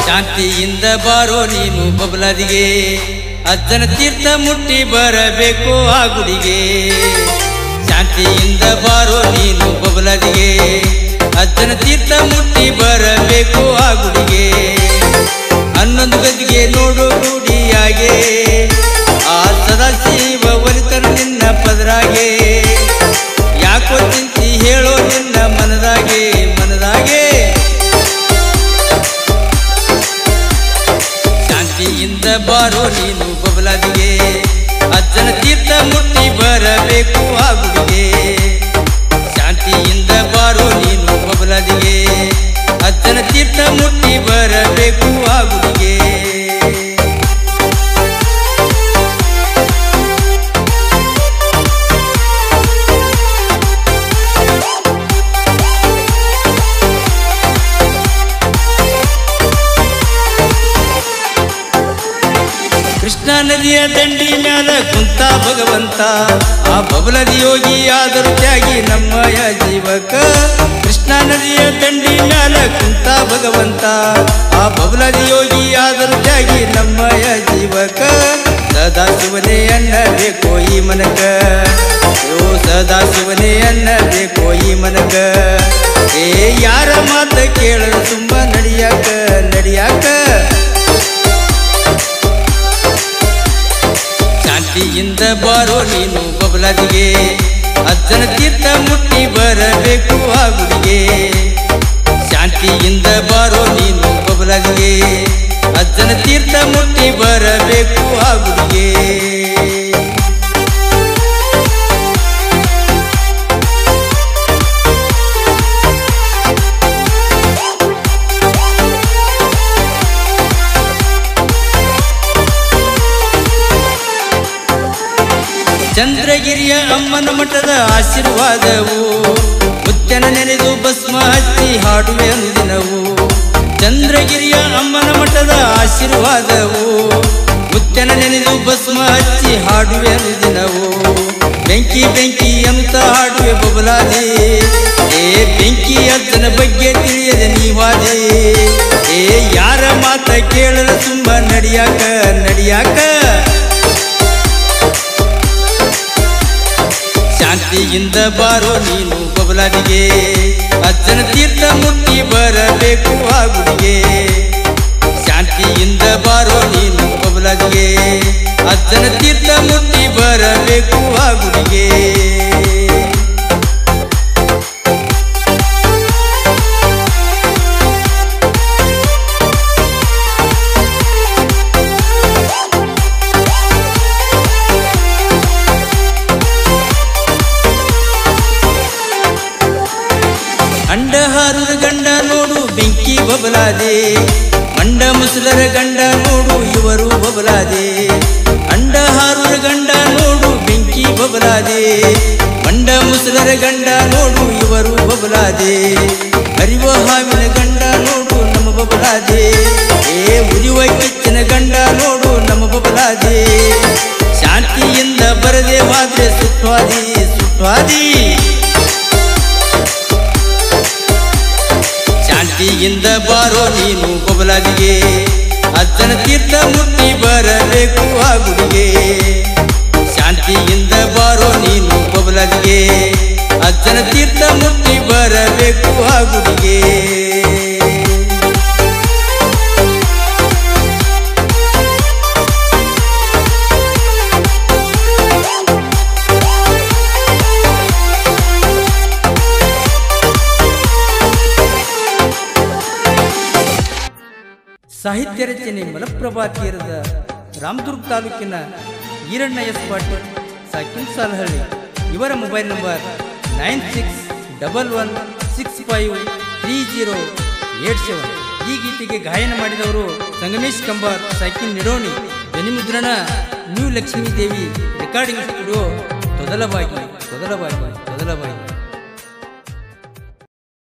ಶಾಂತಿಯಿಂದ ಬಾರೋ ನೀನು ಬಬಲಾದಿಗೆ, ಅಜ್ಜನ ತೀರ್ಥ ಮುಟ್ಟಿ ಬರಬೇಕು ಆ ಗುಡಿಗೆ. ಶಾಂತಿಯಿಂದ ಬಾರೋ ನೀನು ಬಬಲಾದಿಗೆ, ಅಜ್ಜನ ತೀರ್ಥ ಮುಟ್ಟಿ ಬರಬೇಕು ಆ ಗುಡಿಗೆ. 11 ಗದಿಗೆ ನೋಡು ಗುಡಿಯಾಗೆ, ಆ ಸದಾಶಿವ ಒಲಿತನು ನಿನ್ನ ಪದರಾಗೆ. ಯಾಕೋ ಚಿಂತಿ ಹೇಳೋ ನಿನ್ನ ಮನದಾಗೆ ಮನದಾಗೆ. ಶಾಂತಿಯಿಂದ ಬಾರೋ ನೀನು ಬಬಲಾದಿಗೆ, ಅಜ್ಜನ ತೀರ್ಥ ಮುಟ್ಟಿ ಬರಬೇಕು ಆ ಗುಡಿಗೆ. ಶಾಂತಿಯಿಂದ ಬಾರೋ ನೀನು ಬಬಲಾದಿಗೆ, ಅಜ್ಜನ ತೀರ್ಥ ಮುಟ್ಟಿ ಬರಬೇಕು ಆ ಗುಡಿಗೆ. ಕೃಷ್ಣಾ ನದಿಯ ದಂಡಿ ಮ್ಯಾಲ ಕುಂತ ಭಗವಂತ, ಆ ಬಬಲಾದಿ ಯೋಗಿ ಆದರೂ ತ್ಯಾಗಿ ನಮ್ಮಯ ಜೀವಕ. ಕೃಷ್ಣಾ ನದಿಯ ದಂಡಿ ಮ್ಯಾಲ ಕುಂತ ಭಗವಂತ, ಆ ಬಬಲಾದಿ ಯೋಗಿ ಆದರೂ ತ್ಯಾಗಿ ನಮ್ಮಯ ಜೀವಕ. ಸದಾ ಶಿವನೇ ಅನ್ನಬೇಕು ಈ ಮನಕ, ಸದಾ ಶಿವನೇ ಅನ್ನಬೇಕು ಈ ಮನಕ. ಏ ಯಾರ ಮಾತ ಕೇಳಲು ತುಂಬ ನಡಿಯಾಕ ನಡಿಯಾಕ. ಶಾಂತಿಯಿಂದ ಬಾರೋ ನೀನು ಬಬಲಾದಿಗೆ, ಅಜ್ಜನ ತೀರ್ಥ ಮುಟ್ಟಿ ಬರಬೇಕು ಆ ಗುಡಿಗೆ. ಶಾಂತಿಯಿಂದ ಬಾರೋ ನೀನು ಬಬಲಾದಿಗೆ, ಅಜ್ಜನ ತೀರ್ಥ ಮುಟ್ಟಿ ಬರಬೇಕು ಆ ಗುಡಿಗೆ. ಚಂದ್ರಗಿರಿಯ ಅಮ್ಮನ ಮಠದ ಆಶೀರ್ವಾದವು, ಮುತ್ಯನ ನೆನೆದು ಭಸ್ಮ ಹಚ್ಚಿ ಹಾಡುವೆ ಅನುದಿನವು. ಚಂದ್ರಗಿರಿಯ ಅಮ್ಮನ ಮಠದ ಆಶೀರ್ವಾದವು, ಮುತ್ಯನ ನೆನೆದು ಭಸ್ಮ ಹಚ್ಚಿ ಹಾಡುವೆ ಅನುದಿನವು. ಬೆಂಕಿ ಬೆಂಕಿ ಅಂತ ಹಾಡುವೆ ಬಬಲಾದಿ, ಏ ಬೆಂಕಿ ಅಜ್ಜನ ಬಗ್ಗೆ ತಿಳಿಯದೆ ನೀವಾದೆ. ಏ ಯಾರ ಮಾತ ಕೇಳಲು ತುಂಬ ನಡಿಯಾಕ ನಡಿಯಾಕ. ಶಾಂತಿಯಿಂದ ಬಾರೋ ನೀನು ಬಬಲಾದಿಗೆ, ಅಜ್ಜನ ತೀರ್ಥ ಮುಟ್ಟಿ ಬರಬೇಕು ಆ ಗುಡಿಗೆ. ಶಾಂತಿಯಿಂದ ಬಾರೋ ನೀನು ಬಬಲಾದಿಗೆ, ಅಜ್ಜನ ತೀರ್ಥ ಮುಟ್ಟಿ ಬರಬೇಕು ಆ ಗುಡಿಗೆ. ಅಂಡಹಾರದ ಗಂಡ ನೋಡು ಬೆಂಕಿ ಬಬಲಾದೆ, ಮಂಡ ಮುಸಲರ ಗಂಡ ನೋಡು ಇವರು ಬಬಲಾದೆ. ಅಂಡಹಾರದ ಗಂಡ ನೋಡು ಬೆಂಕಿ ಬಬಲಾದೆ, ಮಂಡ ಮುಸಲರ ಗಂಡ ನೋಡು ಇವರು ಬಬಲಾದೆ. ಹರಿವ ಹಾವಿನ ಗಂಡ ನೋಡು ನಮ್ಮ ಬಬಲಾದೆ, ಏ ಉರಿವ ಕಿಚ್ಚಿನ ಗಂಡ ನೋಡು ನಮ್ಮ ಬಬಲಾದೆ. ಶಾಂತಿಯಿಂದ ಬರದೆ ಹೋದ್ರೆ ಸುಟ್ವಾದಿ ಸುಟ್ವಾದಿ. ಶಾಂತಿಯಿಂದ ಬಾರೋ ನೀನು ಬಬಲಾದಿಗೆ, ಅಜ್ಜನ ತೀರ್ಥ ಮುಟ್ಟಿ ಬರಬೇಕು ಆ ಗುಡಿಗೆ. ಶಾಂತಿಯಿಂದ ಬಾರೋ ನೀನು ಬಬಲಾದಿಗೆ, ಅಜ್ಜನ ತೀರ್ಥ ಮುಟ್ಟಿ ಬರಬೇಕು ಆ ಗುಡಿಗೆ. ಸಾಹಿತ್ಯ ರಚನೆ ಮಲಪ್ರಭಾ ತೀರದ ರಾಮದುರ್ಗ ತಾಲೂಕಿನ ಈರಣ್ಣ ಎಸ್ ಪಾಟೀಲ್ ಸಾಕಿನ್ ಸಾಲಹಳ್ಳಿ. ಇವರ ಮೊಬೈಲ್ ನಂಬರ್ 9611653087. ಈ ಗೀತೆಗೆ ಗಾಯನ ಮಾಡಿದವರು Sangamesh Kambar, ಸಾಕಿನ್ Nidoni. ಧ್ವನಿಮುದ್ರಣ new Lakshmi Devi recording studio Todalbagi.